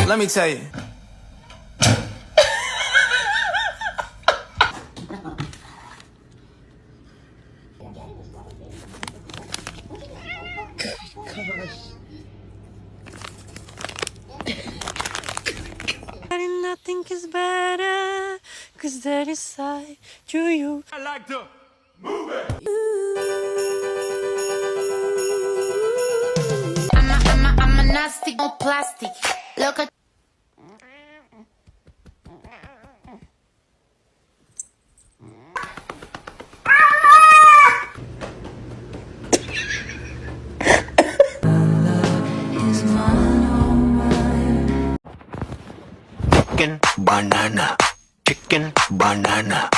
Let me tell you. Nothing is better, cause that is side to you. I like to. I'm a nasty on plastic. Look at Chicken banana.